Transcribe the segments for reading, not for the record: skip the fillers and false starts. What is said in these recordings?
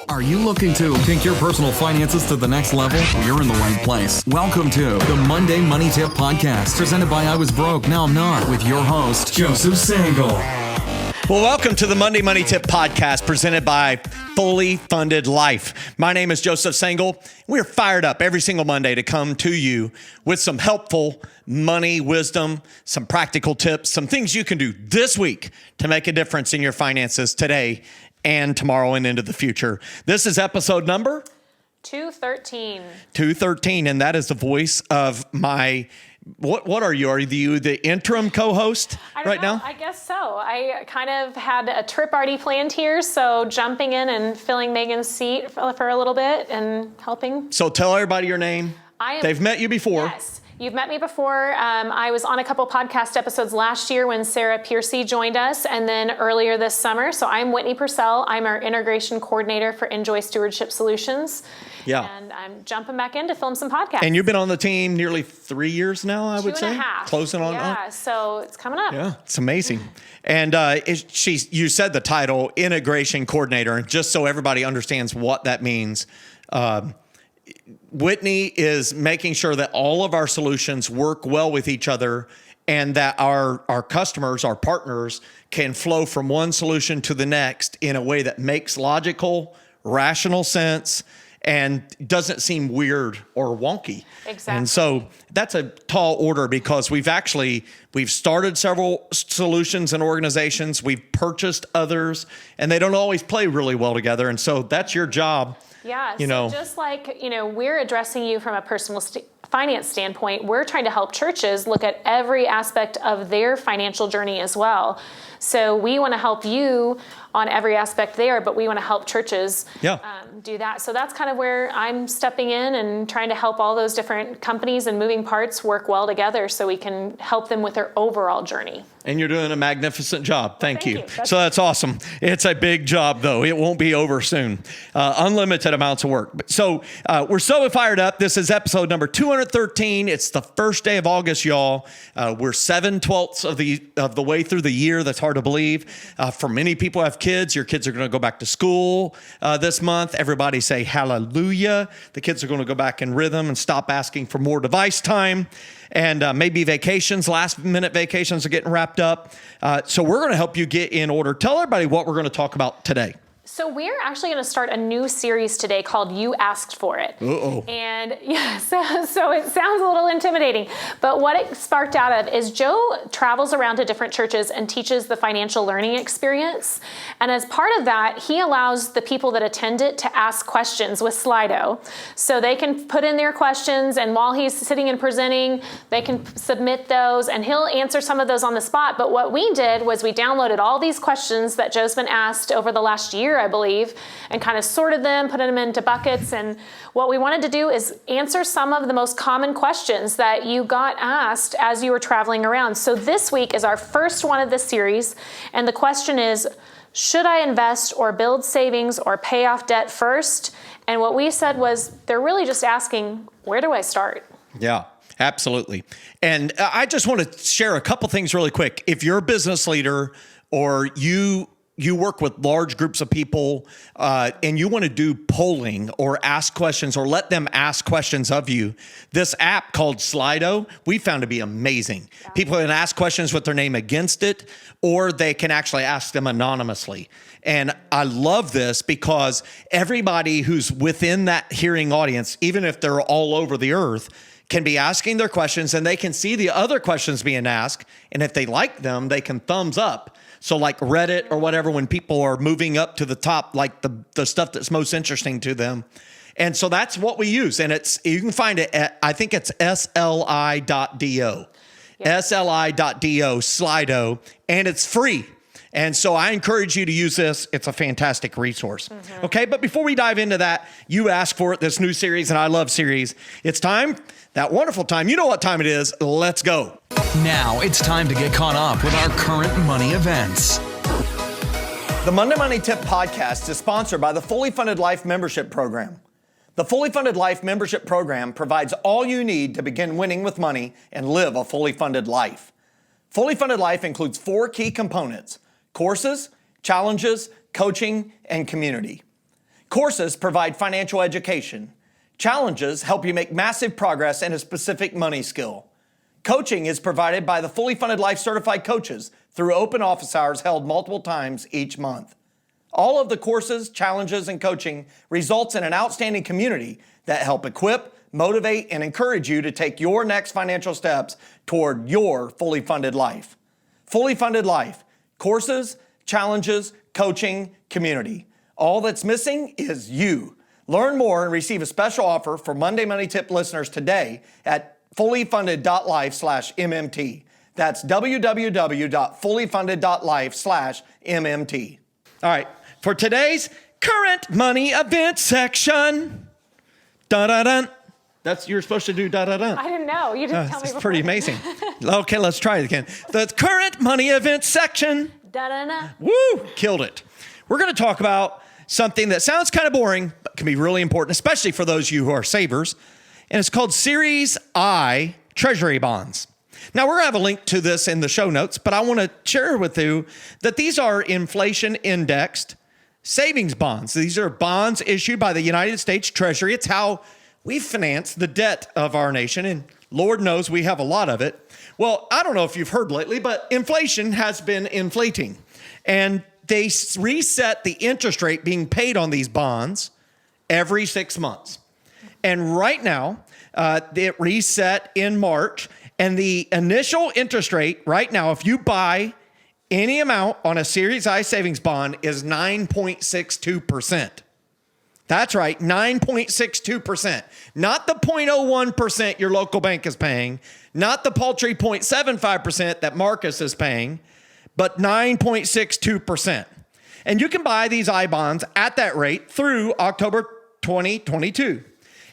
Are you looking to take your personal finances to the next level? You're in the right place. Welcome to the Monday Money Tip Podcast, presented by I Was Broke, Now I'm Not, with your host, Joseph Sangle. Well, welcome to the Monday Money Tip Podcast, presented by Fully Funded Life. My name is Joseph Sangle. We're fired up every single Monday to come to you with some helpful money wisdom, some practical tips, some things you can do this week to make a difference in your finances today and tomorrow and into the future. This is episode number 213. 213, and that is the voice of my, what are you? Are you the interim co-host now? I guess so. I kind of had a trip already planned here, so jumping in and filling Megan's seat for a little bit and helping. So tell everybody your name. They've met you before. Yes. You've met me before. I was on a couple podcast episodes last year when Sarah Piercy joined us, and then earlier this summer. So I'm Whitney Purcell. I'm our integration coordinator for Enjoy Stewardship Solutions. Yeah. And I'm jumping back in to film some podcasts. And you've been on the team nearly 3 years now, I would say. 2.5. Closing on. Yeah, so it's coming up. Yeah, it's amazing. And you said the title, integration coordinator, and just so everybody understands what that means, Whitney is making sure that all of our solutions work well with each other and that our customers, our partners, can flow from one solution to the next in a way that makes logical, rational sense and doesn't seem weird or wonky. Exactly. And so that's a tall order because we've started several solutions and organizations, we've purchased others, and they don't always play really well together. And so that's your job. Yeah, so just like, we're addressing you from a personal finance standpoint, we're trying to help churches look at every aspect of their financial journey as well. So we want to help you on every aspect there, but we want to help churches do that. So that's kind of where I'm stepping in and trying to help all those different companies and moving parts work well together so we can help them with their overall journey. And you're doing a magnificent job. Thank you. So that's awesome. It's a big job, though. It won't be over soon. Unlimited amounts of work. So we're so fired up. This is episode number 213. It's the first day of August, y'all. We're 7/12 of the way through the year. That's hard to believe. For many people who have kids, your kids are going to go back to school this month. Everybody say hallelujah. The kids are going to go back in rhythm and stop asking for more device time. And maybe vacations, last minute vacations are getting wrapped up. So we're going to help you get in order. Tell everybody what we're going to talk about today. So we're actually going to start a new series today called You Asked For It. Uh-oh. And so it sounds a little intimidating, but what it sparked out of is Joe travels around to different churches and teaches the financial learning experience. And as part of that, he allows the people that attend it to ask questions with Slido. So they can put in their questions, and while he's sitting and presenting, they can submit those, and he'll answer some of those on the spot. But what we did was we downloaded all these questions that Joe's been asked over the last year, I believe, and kind of sorted them, put them into buckets. And what we wanted to do is answer some of the most common questions that you got asked as you were traveling around. So this week is our first one of this series. And the question is, should I invest or build savings or pay off debt first? And what we said was, they're really just asking, where do I start? Yeah. Absolutely. And I just want to share a couple things really quick. If you're a business leader or you work with large groups of people and you want to do polling or ask questions or let them ask questions of you, this app called Slido, we found to be amazing. Yeah. People can ask questions with their name against it, or they can actually ask them anonymously. And I love this because everybody who's within that hearing audience, even if they're all over the earth, can be asking their questions, and they can see the other questions being asked. And if they like them, they can thumbs up. So like Reddit or whatever, when people are moving up to the top, like the stuff that's most interesting to them. And so that's what we use. And you can find it at, I think it's sli.do. Yes. sli.do, Slido, and it's free. And so I encourage you to use this. It's a fantastic resource. Mm-hmm. Okay, but before we dive into that, you asked for it, this new series, and I love series. It's time, that wonderful time. You know what time it is. Let's go. Now it's time to get caught up with our current money events. The Monday Money Tip Podcast is sponsored by the Fully Funded Life Membership Program. The Fully Funded Life Membership Program provides all you need to begin winning with money and live a fully funded life. Fully Funded Life includes 4 key components: courses, challenges, coaching, and community. Courses provide financial education. Challenges help you make massive progress in a specific money skill. Coaching is provided by the Fully Funded Life certified coaches through open office hours held multiple times each month. All of the courses, challenges, and coaching results in an outstanding community that help equip, motivate, and encourage you to take your next financial steps toward your fully funded life. Fully Funded Life, courses, challenges, coaching, community. All that's missing is you. Learn more and receive a special offer for Monday Money Tip listeners today at fullyfunded.life/MMT. That's www.fullyfunded.life/MMT. All right, for today's current money event section. Dun-dun-dun. You're supposed to do da-da-dun. I didn't know. You didn't tell me before. It's pretty amazing. Okay, let's try it again. The current money event section. Da-da-da. Woo, killed it. We're going to talk about something that sounds kind of boring, but can be really important, especially for those of you who are savers. And it's called Series I Treasury bonds. Now, we're going to have a link to this in the show notes, but I want to share with you that these are inflation indexed savings bonds. These are bonds issued by the United States Treasury. It's how we finance the debt of our nation, and Lord knows we have a lot of it. Well, I don't know if you've heard lately, but inflation has been inflating, and they reset the interest rate being paid on these bonds every 6 months. And right now, it reset in March, and the initial interest rate right now, if you buy any amount on a Series I savings bond, is 9.62%. That's right, 9.62%. Not the 0.01% your local bank is paying, not the paltry 0.75% that Marcus is paying, but 9.62%. And you can buy these I bonds at that rate through October 2022,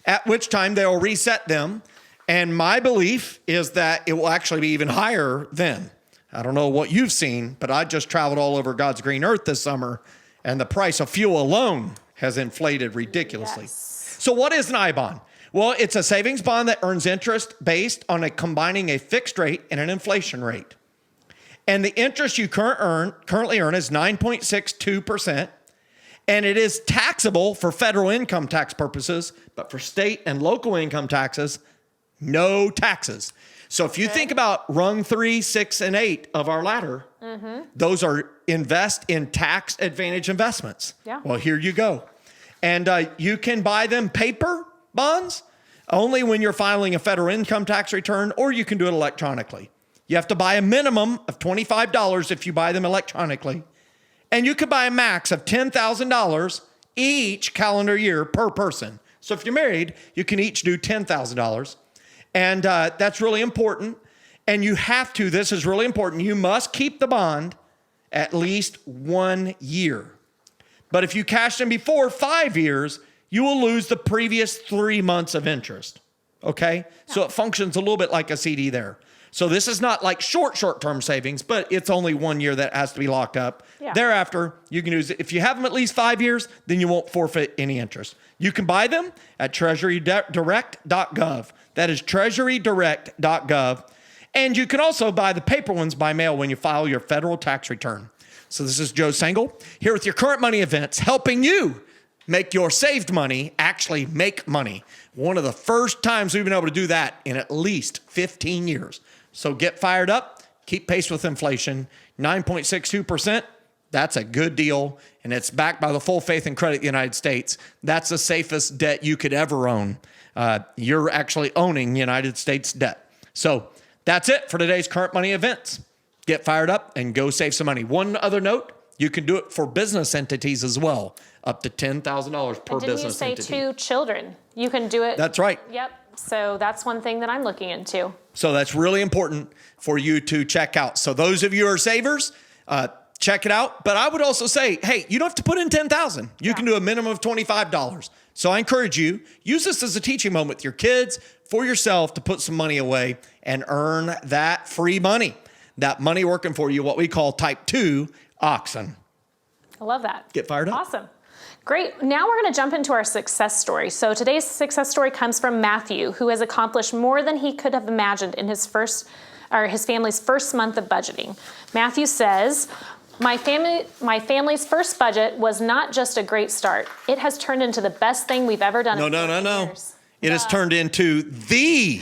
at which time they'll reset them. And my belief is that it will actually be even higher then. I don't know what you've seen, but I just traveled all over God's green earth this summer, and the price of fuel alone has inflated ridiculously. Yes. So what is an I bond? Well, it's a savings bond that earns interest based on combining a fixed rate and an inflation rate. And the interest you currently earn is 9.62%, and it is taxable for federal income tax purposes, but for state and local income taxes, no taxes. So if you think about rung 3, 6, and 8 of our ladder, those are invest in tax advantage investments. Yeah. Well, here you go. And you can buy them paper bonds only when you're filing a federal income tax return, or you can do it electronically. You have to buy a minimum of $25 if you buy them electronically. And you could buy a max of $10,000 each calendar year per person. So if you're married, you can each do $10,000. And that's really important. And you have to, this is really important, you must keep the bond at least 1 year. But if you cash them before 5 years, you will lose the previous 3 months of interest. Okay? So it functions a little bit like a CD there. So this is not like short-term savings, but it's only 1 year that has to be locked up. Yeah. Thereafter, you can use it. If you have them at least 5 years, then you won't forfeit any interest. You can buy them at treasurydirect.gov. That is treasurydirect.gov. And you can also buy the paper ones by mail when you file your federal tax return. So this is Joe Sengel here with your current money events, helping you make your saved money actually make money. One of the first times we've been able to do that in at least 15 years. So get fired up, keep pace with inflation. 9.62%, that's a good deal. And it's backed by the full faith and credit of the United States. That's the safest debt you could ever own. You're actually owning United States debt. So that's it for today's current money events. Get fired up and go save some money. One other note, you can do it for business entities as well, up to $10,000 per business entity. Didn't you say 2 children? You can do it. That's right. Yep. So that's one thing that I'm looking into. So that's really important for you to check out. So those of you who are savers, check it out. But I would also say, hey, you don't have to put in $10,000. You can do a minimum of $25. So I encourage you, use this as a teaching moment with your kids, for yourself, to put some money away and earn that free money. That money working for you, what we call type 2 oxen. I love that. Get fired up. Awesome. Great. Now we're going to jump into our success story. So today's success story comes from Matthew, who has accomplished more than he could have imagined in his family's first month of budgeting. Matthew says, My family's first budget was not just a great start. It has turned into the best thing we've ever done. No. It has turned into the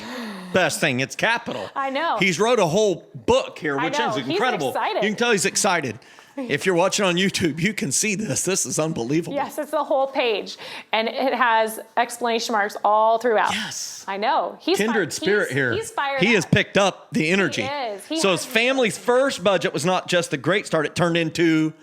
best thing. It's capital. I know. He's wrote a whole book here, which is incredible. He's excited. You can tell he's excited. If you're watching on YouTube, you can see this. This is unbelievable. Yes, it's the whole page. And it has exclamation marks all throughout. Yes. I know. He's Kindred spirit here. He's fired He up. has picked up the energy. He is. So his family's first budget was not just a great start. It turned into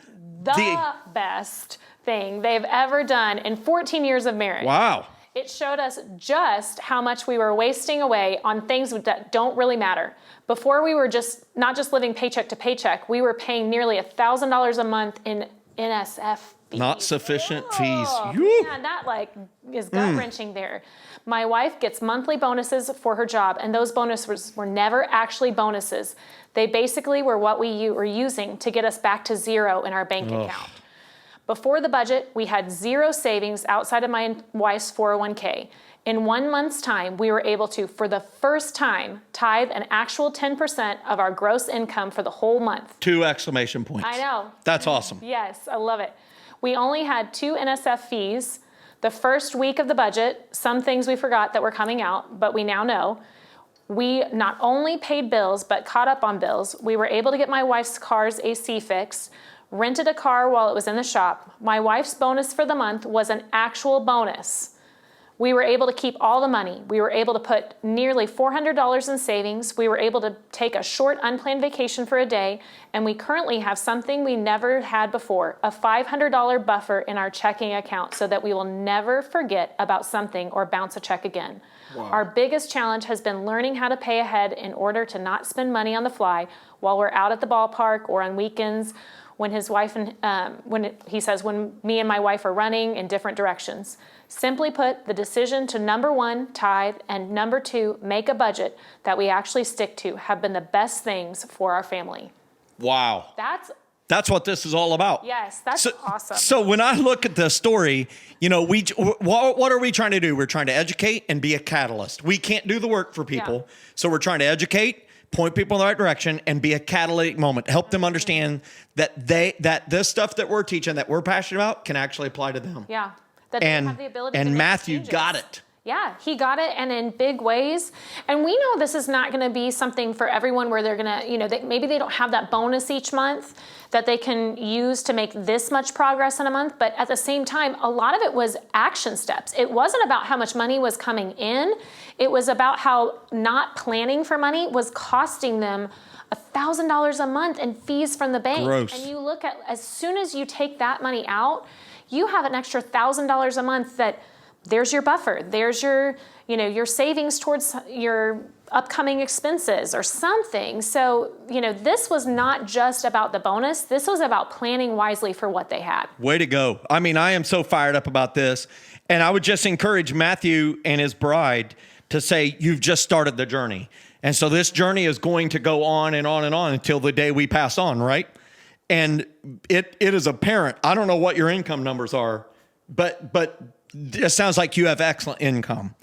the best thing they've ever done in 14 years of marriage. Wow. It showed us just how much we were wasting away on things that don't really matter. Before, we were not just living paycheck to paycheck. We were paying nearly $1,000 a month in NSF fees. Not sufficient fees. Man, that is gut-wrenching there. My wife gets monthly bonuses for her job, and those bonuses were never actually bonuses. They basically were what we were using to get us back to zero in our bank account. Before the budget, we had zero savings outside of my wife's 401k. In 1 month's time, we were able to, for the first time, tithe an actual 10% of our gross income for the whole month. 2 exclamation points. I know. That's awesome. Yes, I love it. We only had 2 NSF fees. The first week of the budget, some things we forgot that were coming out, but we now know. We not only paid bills, but caught up on bills. We were able to get my wife's car's AC fixed, rented a car while it was in the shop. My wife's bonus for the month was an actual bonus. We were able to keep all the money. We were able to put nearly $400 in savings. We were able to take a short unplanned vacation for a day, and we currently have something we never had before, a $500 buffer in our checking account so that we will never forget about something or bounce a check again. Wow. Our biggest challenge has been learning how to pay ahead in order to not spend money on the fly while we're out at the ballpark or on weekends when his wife and when me and my wife are running in different directions. Simply put, the decision to number 1, tithe, and number 2, make a budget that we actually stick to have been the best things for our family. Wow. That's what this is all about. Yes, that's awesome. So when I look at the story, what are we trying to do? We're trying to educate and be a catalyst. We can't do the work for people. Yeah. So we're trying to educate, point people in the right direction, and be a catalytic moment. Help them understand that this stuff that we're teaching, that we're passionate about, can actually apply to them. Yeah. That they have the ability to make Matthew changes. got it. Yeah, he got it, and in big ways. And we know this is not going to be something for everyone where they're going to, maybe they don't have that bonus each month that they can use to make this much progress in a month. But at the same time, a lot of it was action steps. It wasn't about how much money was coming in. It was about how not planning for money was costing them $1,000 a month in fees from the bank. Gross. And you look at, as soon as you take that money out, you have an extra $1,000 a month that there's your buffer. There's your savings towards your upcoming expenses or something. So, this was not just about the bonus. This was about planning wisely for what they had. Way to go. I mean, I am so fired up about this. And I would just encourage Matthew and his bride to say, you've just started the journey. And so this journey is going to go on and on and on until the day we pass on, right? And it is apparent. I don't know what your income numbers are, but it sounds like you have excellent income.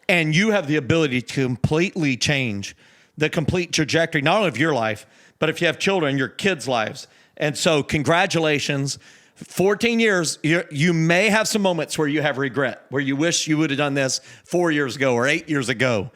And you have the ability to completely change the complete trajectory, not only of your life, but if you have children, your kids' lives. And so congratulations. 14 years, you may have some moments where you have regret, where you wish you would have done this 4 years ago or 8 years ago.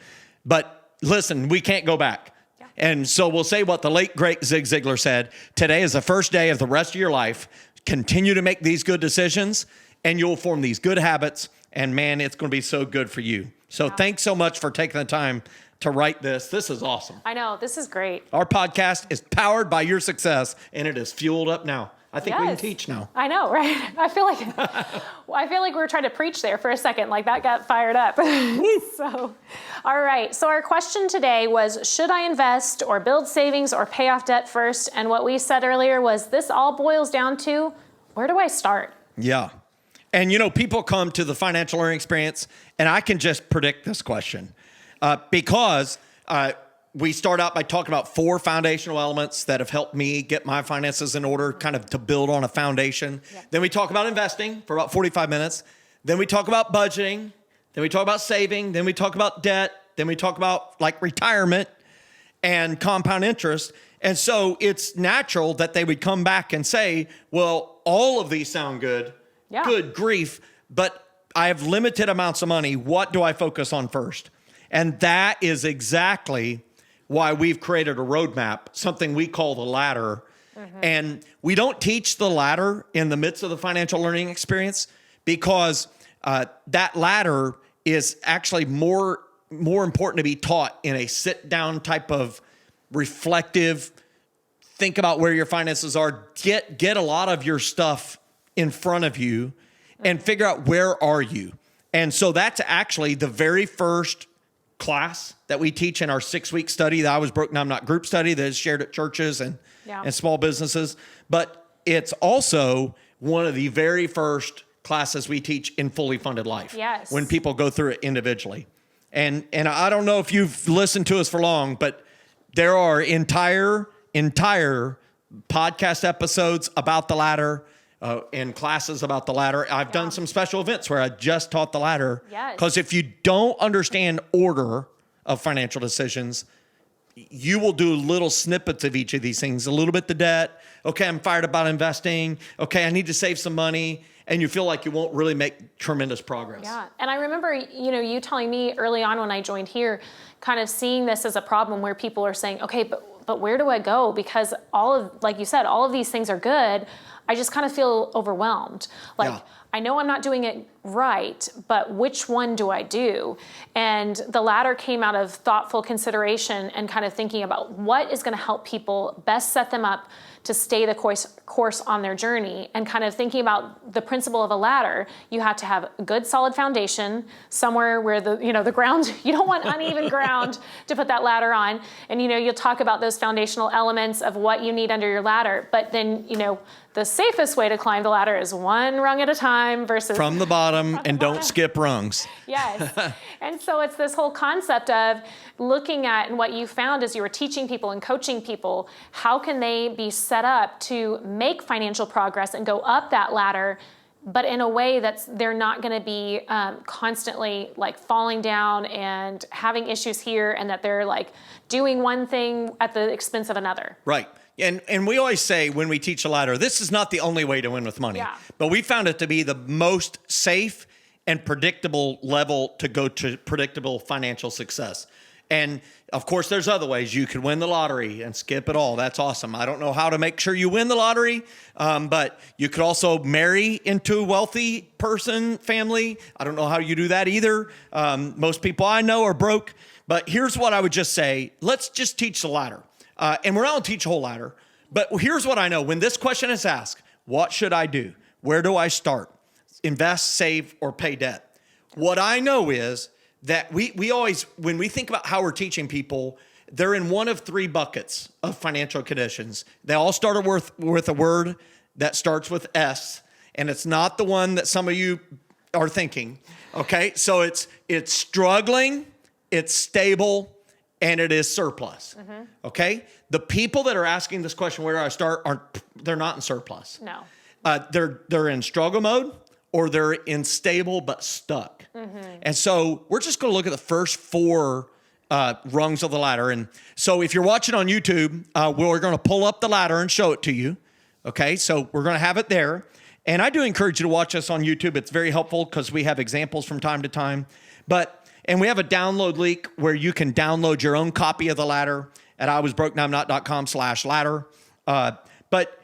But listen, we can't go back. And so we'll say what the late, great Zig Ziglar said. Today is the first day of the rest of your life. Continue to make these good decisions, and you'll form these good habits. And man, it's going to be so good for you. So Thanks so much for taking the time to write this. This is awesome. I know. This is great. Our podcast is powered by your success, and it is fueled up now. I think we can teach now. I know, right? I feel like we were trying to preach there for a second, like that got fired up. So, all right. So our question today was, should I invest or build savings or pay off debt first? And what we said earlier was, this all boils down to, where do I start? Yeah. And people come to the financial learning experience, and I can just predict this question because we start out by talking about 4 foundational elements that have helped me get my finances in order, kind of to build on a foundation. Yeah. Then we talk about investing for about 45 minutes. Then we talk about budgeting. Then we talk about saving. Then we talk about debt. Then we talk about retirement and compound interest. And so it's natural that they would come back and say, well, all of these sound good. Yeah. Good grief. But I have limited amounts of money. What do I focus on first? And that is exactly why we've created a roadmap, something we call the ladder. And we don't teach the ladder in the midst of the financial learning experience because that ladder is actually more important to be taught in a sit-down type of reflective, think about where your finances are, get a lot of your stuff in front of you and figure out where are you. And so that's actually the very first class that we teach in our 6-week study that I was broke, now I'm not group study that is shared at churches and small businesses. But it's also one of the very first classes we teach in Fully Funded Life. Yes. When people go through it individually. And I don't know if you've listened to us for long, but there are entire podcast episodes about the ladder and classes about the ladder. I've done some special events where I just taught the ladder. Yes. Because if you don't understand order of financial decisions, you will do little snippets of each of these things. A little bit the debt. Okay, I'm fired about investing. Okay, I need to save some money. And you feel like you won't really make tremendous progress. Yeah, and I remember, you telling me early on when I joined here, kind of seeing this as a problem where people are saying, okay, but where do I go? Because like you said, all of these things are good. I just kind of feel overwhelmed. I know I'm not doing it right, but which one do I do? And the ladder came out of thoughtful consideration and kind of thinking about what is going to help people best set them up to stay the course on their journey, and kind of thinking about the principle of a ladder. You have to have a good solid foundation somewhere where the ground, you don't want uneven ground to put that ladder on. And you'll talk about those foundational elements of what you need under your ladder, but then the safest way to climb the ladder is one rung at a time versus from the bottom, and don't skip rungs. Yes. And so it's this whole concept of looking at, and what you found as you were teaching people and coaching people, how can they be set up to make financial progress and go up that ladder, but in a way they're not going to be constantly like falling down and having issues here, and that they're like doing one thing at the expense of another. Right. And we always say when we teach a ladder, this is not the only way to win with money. Yeah. But we found it to be the most safe and predictable level to go to predictable financial success. And of course, there's other ways. You could win the lottery and skip it all. That's awesome. I don't know how to make sure you win the lottery, but you could also marry into a wealthy person, family. I don't know how you do that either. Most people I know are broke. But here's what I would just say. Let's just teach the ladder. And we're not going to teach a whole ladder. But here's what I know. When this question is asked, what should I do? Where do I start? Invest, save, or pay debt? What I know is that we always, when we think about how we're teaching people, they're in one of 3 buckets of financial conditions. They all start with a word that starts with S, and it's not the one that some of you are thinking. Okay, so it's struggling, it's stable, and it is surplus. Mm-hmm. Okay, the people that are asking this question, where do I start? They're not in surplus. No, they're in struggle mode, or they're in stable but stuck. Mm-hmm. And so we're just going to look at the first 4 rungs of the ladder. And so if you're watching on YouTube, we're going to pull up the ladder and show it to you. Okay, so we're going to have it there. And I do encourage you to watch us on YouTube. It's very helpful because we have examples from time to time. And we have a download link where you can download your own copy of the ladder at iwasbrokenowimnot.com/ladder. But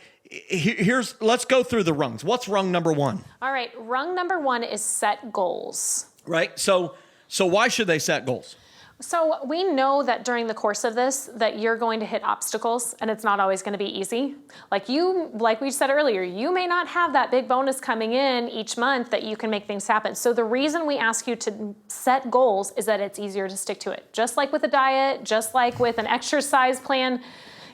let's go through the rungs. What's rung number 1? All right, rung number 1 is set goals. Right. So why should they set goals? So we know that during the course of this, that you're going to hit obstacles, and it's not always going to be easy. Like we said earlier, you may not have that big bonus coming in each month that you can make things happen. So the reason we ask you to set goals is that it's easier to stick to it. Just like with a diet, just like with an exercise plan,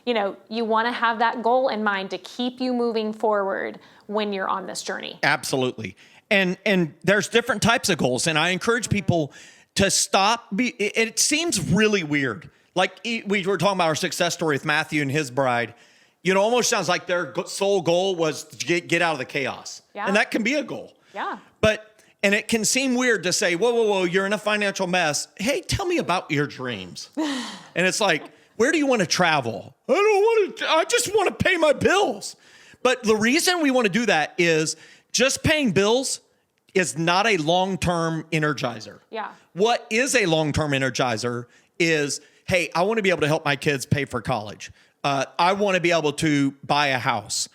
you want to have that goal in mind to keep you moving forward when you're on this journey. Absolutely. And there's different types of goals, and I encourage people to stop. It seems really weird. Like we were talking about our success story with Matthew and his bride. Almost sounds like their sole goal was to get out of the chaos. Yeah. And that can be a goal. Yeah. And it can seem weird to say, whoa, you're in a financial mess. Hey, tell me about your dreams. And it's like, Where do you want to travel? I just want to pay my bills. But the reason we want to do that is just paying bills is not a long-term energizer. Yeah. What is a long-term energizer is, hey, I want to be able to help my kids pay for college. I want to be able to buy a house.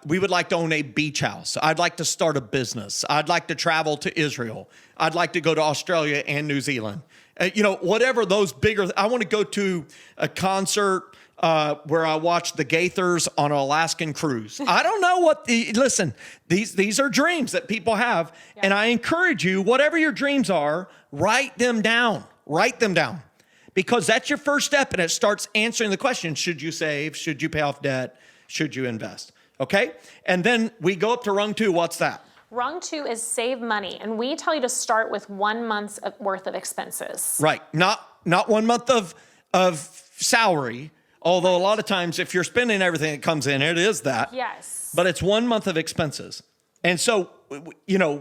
We would like to own a beach house. I'd like to start a business. I'd like to travel to Israel. I'd like to go to Australia and New Zealand. Whatever those bigger, I want to go to a concert where I watch the Gaithers on an Alaskan cruise. I don't know listen, these are dreams that people have. Yeah. And I encourage you, whatever your dreams are, write them down. Write them down. Because that's your first step, and it starts answering the question, should you save? Should you pay off debt? Should you invest? Okay? And then we go up to rung 2. What's that? Rung 2 is save money, and we tell you to start with 1 month's worth of expenses. Right. Not 1 month of salary, although a lot of times if you're spending everything that comes in, it is that. Yes. But it's 1 month of expenses. And so,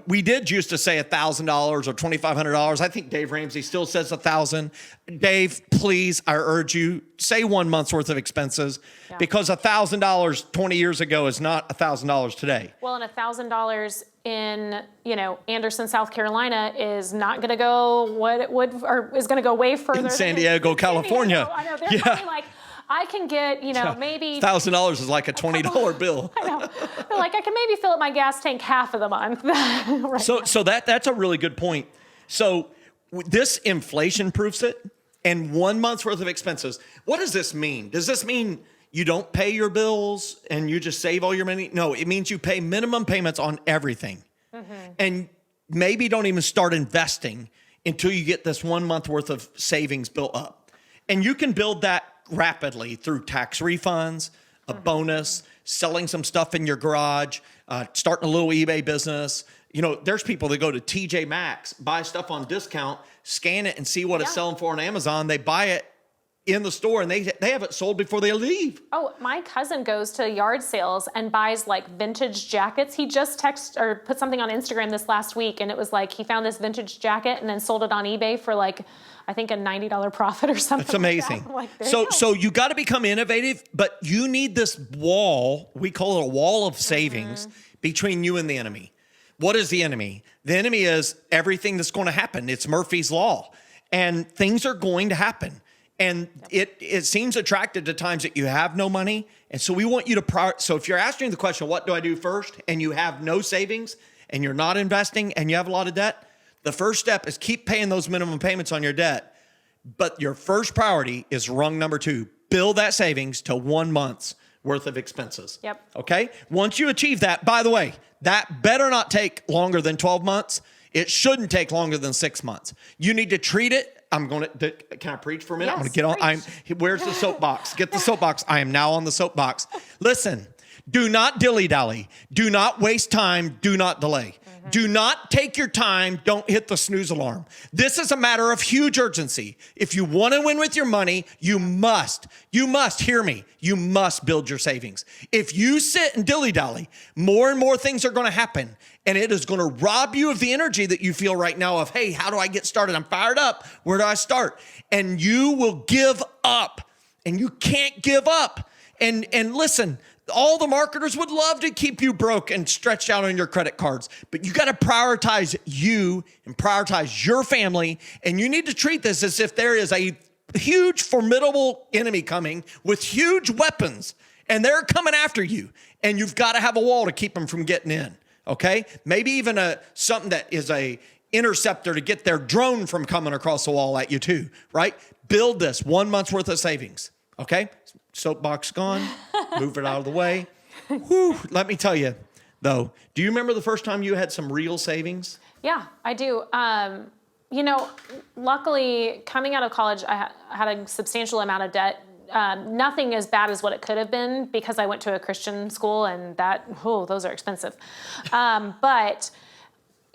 we did used to say $1,000 or $2,500. I think Dave Ramsey still says $1,000. Dave, please, I urge you, say 1 month's worth of expenses, because $1,000 20 years ago is not $1,000 today. Well, and $1,000 in, Anderson, South Carolina is not going to go what it would, or is going to go way further. In San Diego, California. I know, they're probably like, I can get, maybe $1,000 is like a $20 bill. I know. They're like, I can maybe fill up my gas tank half of the month. Right so that's a really good point. So this inflation proofs it, and 1 month's worth of expenses. What does this mean? Does this mean you don't pay your bills and you just save all your money? No, it means you pay minimum payments on everything. Mm-hmm. And maybe don't even start investing until you get this 1 month worth of savings built up. And you can build that rapidly through tax refunds, a bonus, selling some stuff in your garage, starting a little eBay business. There's people that go to TJ Maxx, buy stuff on discount, scan it and see what it's selling for on Amazon. They buy it in the store and they have it sold before they leave. Oh, my cousin goes to yard sales and buys like vintage jackets. He just texted or put something on Instagram this last week, and it was like he found this vintage jacket and then sold it on eBay for like, I think, a $90 profit or something. That's amazing. Like that. So you got to become innovative, but you need this wall. We call it a wall of savings between you and the enemy. What is the enemy? The enemy is everything that's going to happen. It's Murphy's Law, and things are going to happen. And it seems attractive to times that you have no money. And so we want you to so if you're asking the question, what do I do first? And you have no savings and you're not investing and you have a lot of debt, the first step is keep paying those minimum payments on your debt. But your first priority is rung number 2. Build that savings to 1 month's worth of expenses. Yep. Okay? Once you achieve that, by the way, that better not take longer than 12 months. It shouldn't take longer than 6 months. You need to treat it. Can I preach for a minute? Yes, I'm going to get on. Where's the soapbox? Get the soapbox. I am now on the soapbox. Listen, do not dilly-dally. Do not waste time. Do not delay. Do not take your time. Don't hit the snooze alarm. This is a matter of huge urgency. If you want to win with your money, you must, hear me, you must build your savings. If you sit and dilly-dally, more and more things are going to happen. And it is going to rob you of the energy that you feel right now of, hey, how do I get started? I'm fired up. Where do I start? And you will give up. And you can't give up. And listen, all the marketers would love to keep you broke and stretched out on your credit cards. But you got to prioritize you and prioritize your family. And you need to treat this as if there is a huge, formidable enemy coming with huge weapons. And they're coming after you. And you've got to have a wall to keep them from getting in. Okay? Maybe even something that is a interceptor to get their drone from coming across the wall at you too, right? Build this 1 month's worth of savings. Okay? Soapbox gone. Move it out of the way. Whew. Let me tell you, though, do you remember the first time you had some real savings? Yeah, I do. Luckily, coming out of college, I had a substantial amount of debt. Nothing as bad as what it could have been because I went to a Christian school and those are expensive. But,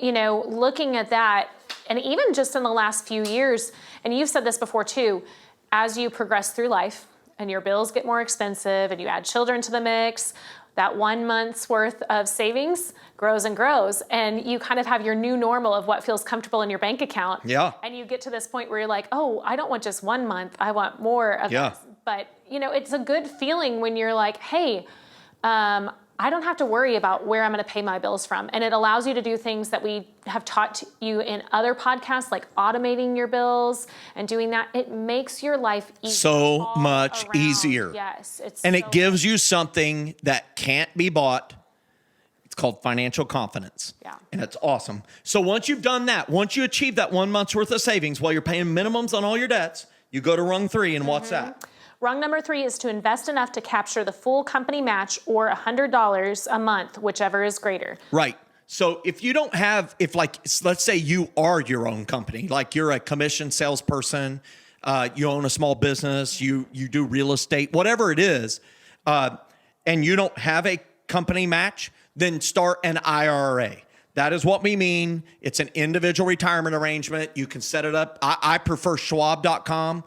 looking at that, and even just in the last few years, and you've said this before too, as you progress through life and your bills get more expensive and you add children to the mix, that 1 month's worth of savings grows and grows, and you kind of have your new normal of what feels comfortable in your bank account. Yeah. And you get to this point where you're like, oh, I don't want just 1 month. I want more of this. But, it's a good feeling when you're like, hey, I don't have to worry about where I'm going to pay my bills from. And it allows you to do things that we have taught you in other podcasts, like automating your bills and doing that. It makes your life easier. So much easier. Yes. It gives you something that can't be bought. It's called financial confidence. Yeah. And it's awesome. So once you've done that, once you achieve that 1 month's worth of savings while you're paying minimums on all your debts, you go to rung 3, and what's that? Rung number 3 is to invest enough to capture the full company match or $100 a month, whichever is greater. Right. So if you don't have, let's say you are your own company, like you're a commission salesperson, you own a small business, you do real estate, whatever it is, and you don't have a company match, then start an IRA. That is what we mean. It's an individual retirement arrangement. You can set it up. I prefer Schwab.com.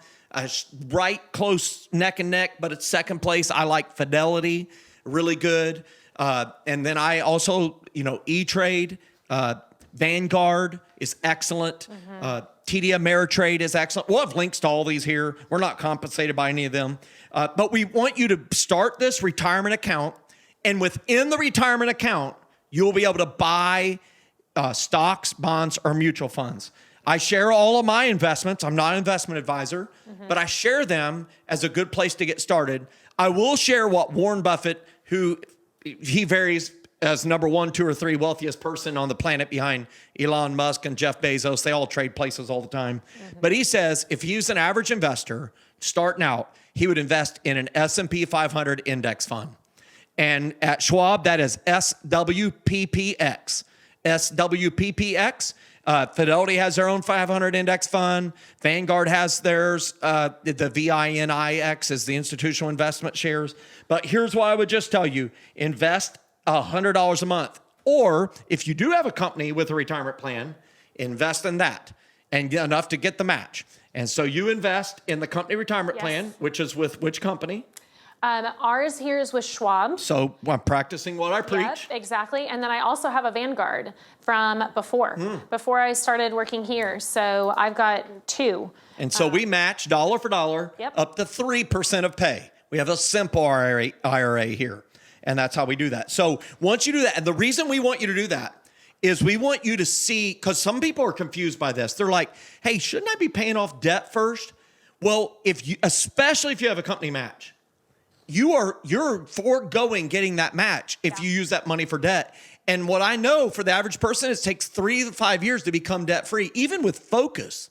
Right close neck and neck, but it's second place. I like Fidelity, really good. And then I also, E-Trade, Vanguard is excellent. TD Ameritrade is excellent. We'll have links to all these here. We're not compensated by any of them. But we want you to start this retirement account. And within the retirement account, you'll be able to buy stocks, bonds, or mutual funds. I share all of my investments. I'm not an investment advisor, but I share them as a good place to get started. I will share what Warren Buffett, he varies as number 1, 2, or 3 wealthiest person on the planet behind Elon Musk and Jeff Bezos. They all trade places all the time. But he says if he's an average investor starting out, he would invest in an S&P 500 index fund. And at Schwab, that is SWPPX. SWPPX. Fidelity has their own 500 index fund. Vanguard has theirs. The VINIX is the institutional investment shares. But here's what I would just tell you. Invest $100 a month. Or if you do have a company with a retirement plan, invest in that and get enough to get the match. And so you invest in the company retirement plan, which is with which company? Ours here is with Schwab. So I'm practicing what I preach. Yep, exactly. And then I also have a Vanguard from before I started working here. So I've got 2. And so we match dollar for dollar up to 3% of pay. We have a simple IRA here. And that's how we do that. So once you do that, and the reason we want you to do that is we want you to see, because some people are confused by this. They're like, hey, shouldn't I be paying off debt first? Well, especially if you have a company match, you're foregoing getting that match if you use that money for debt. And what I know for the average person, it takes 3 to 5 years to become debt free, even with focus.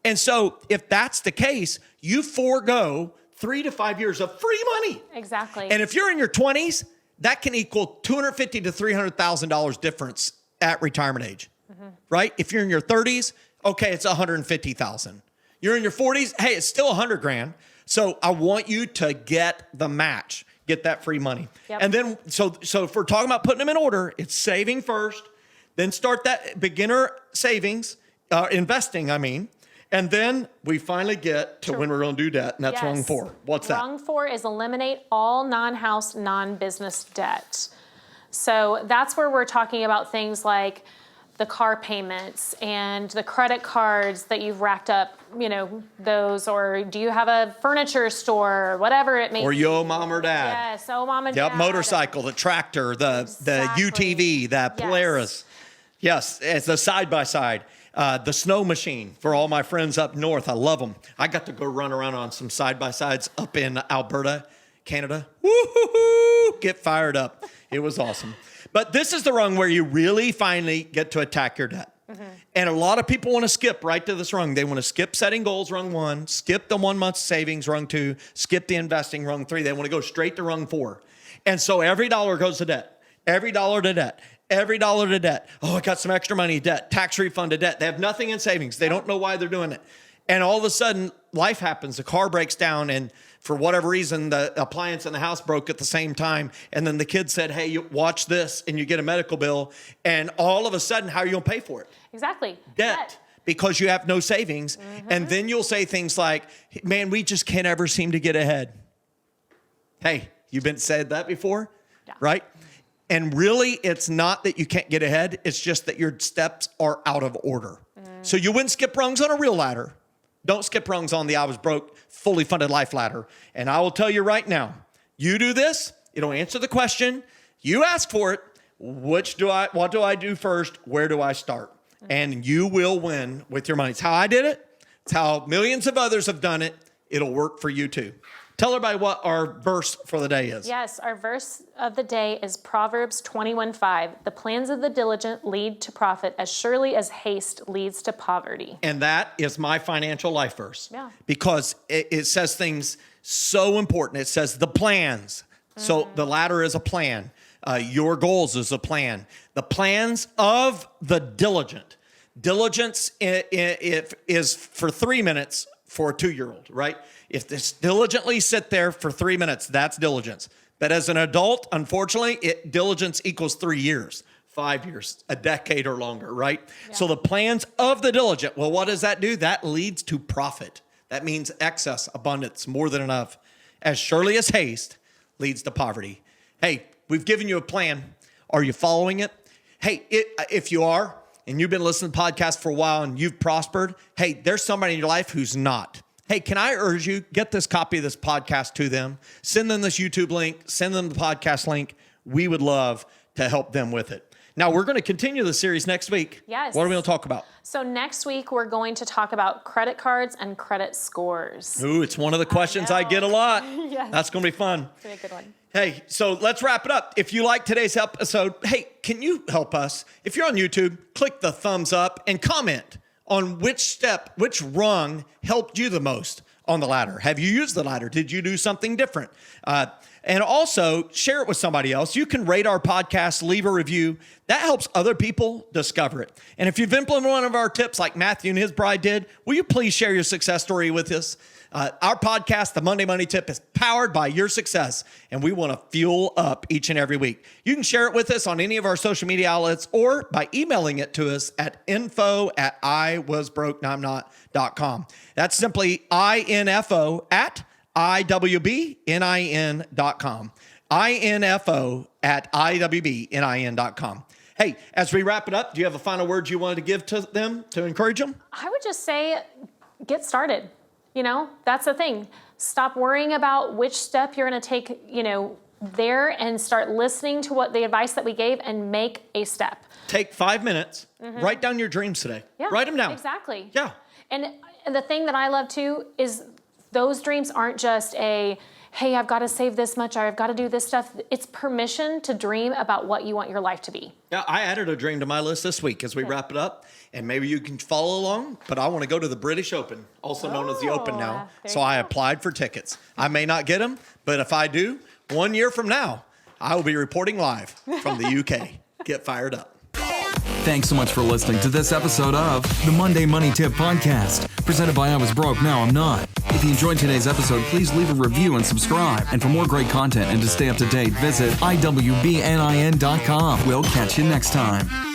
And so if that's the case, you forego 3 to 5 years of free money. Exactly. And if you're in your 20s, that can equal $250,000 to $300,000 difference at retirement age, right? If you're in your 30s, okay, it's $150,000. You're in your 40s, hey, it's still $100,000. So I want you to get the match, get that free money. Yep. And then, so if we're talking about putting them in order, it's saving first, then start that beginner savings, investing, and then we finally get to when we're going to do debt, and that's rung 4. What's that? Rung 4 is eliminate all non-house, non-business debt. So that's where we're talking about things like the car payments and the credit cards that you've racked up, those, or do you have a furniture store, whatever it may be. Or you owe mom or dad. Yes, owe mom and dad. Yep, motorcycle, the tractor, the UTV, the Polaris. Yes, it's the side-by-side. The snow machine for all my friends up north. I love them. I got to go run around on some side-by-sides up in Alberta, Canada. Woo-hoo-hoo! Get fired up. It was awesome. But this is the rung where you really finally get to attack your debt. And a lot of people want to skip right to this rung. They want to skip setting goals, rung 1, skip the 1 month savings, rung 2, skip the investing, rung 3. They want to go straight to rung 4. And so every dollar goes to debt. Every dollar to debt. Every dollar to debt. Oh, I got some extra money, debt. Tax refund to debt. They have nothing in savings. They don't know why they're doing it. And all of a sudden, life happens. The car breaks down, and for whatever reason, the appliance in the house broke at the same time. And then the kid said, hey, you watch this, and you get a medical bill. And all of a sudden, how are you going to pay for it? Exactly. Debt. Because you have no savings. And then you'll say things like, man, we just can't ever seem to get ahead. Hey, you've been said that before? Yeah. Right? And really, it's not that you can't get ahead. It's just that your steps are out of order. So you wouldn't skip rungs on a real ladder. Don't skip rungs on the I Was Broke, fully funded life ladder. And I will tell you right now, you do this, it'll answer the question. You ask for it. What do I do first? Where do I start? And you will win with your money. It's how I did it. It's how millions of others have done it. It'll work for you too. Tell everybody what our verse for the day is. Yes, our verse of the day is Proverbs 21:5. The plans of the diligent lead to profit as surely as haste leads to poverty. And that is my financial life verse. Yeah. Because it says things so important. It says the plans. So the ladder is a plan. Your goals is a plan. The plans of the diligent. Diligence is for 3 minutes for a 2-year-old, right? If this diligently sit there for 3 minutes, that's diligence. But as an adult, unfortunately, diligence equals 3 years, 5 years, a decade or longer, right? Yeah. So the plans of the diligent, well, what does that do? That leads to profit. That means excess, abundance, more than enough. As surely as haste leads to poverty. Hey, we've given you a plan. Are you following it? Hey, if you are, and you've been listening to podcasts for a while and you've prospered, hey, there's somebody in your life who's not. Hey, can I urge you, get this copy of this podcast to them. Send them this YouTube link. Send them the podcast link. We would love to help them with it. Now, we're going to continue the series next week. Yes. What are we going to talk about? So next week, we're going to talk about credit cards and credit scores. Ooh, it's one of the questions I get a lot. Yes. That's going to be fun. It's going to be a good one. Hey, so let's wrap it up. If you like today's episode, hey, can you help us? If you're on YouTube, click the thumbs up and comment on which rung helped you the most on the ladder. Have you used the ladder? Did you do something different? And also share it with somebody else. You can rate our podcast, leave a review. That helps other people discover it. And if you've implemented one of our tips like Matthew and his bride did, will you please share your success story with us? Our podcast, The Monday Money Tip, is powered by your success, and we want to fuel up each and every week. You can share it with us on any of our social media outlets or by emailing it to us at info@iwasbrokenotnot.com. That's simply info@iwbnin.com. info@iwbnin.com. Hey, as we wrap it up, do you have a final word you wanted to give to them to encourage them? I would just say, get started. That's the thing. Stop worrying about which step you're going to take, there, and start listening to the advice that we gave and make a step. Take 5 minutes, write down your dreams today. Yeah, write them down. Exactly. Yeah. And the thing that I love too is those dreams aren't just hey, I've got to save this much, or I've got to do this stuff. It's permission to dream about what you want your life to be. Yeah, I added a dream to my list this week as we wrap it up, and maybe you can follow along, but I want to go to the British Open, also known as the Open now. So I applied for tickets. I may not get them, but if I do, 1 year from now, I will be reporting live from the UK. Get fired up. Thanks so much for listening to this episode of the Monday Money Tip Podcast, presented by I Was Broke, Now I'm Not. If you enjoyed today's episode, please leave a review and subscribe. And for more great content and to stay up to date, visit iwbnin.com. We'll catch you next time.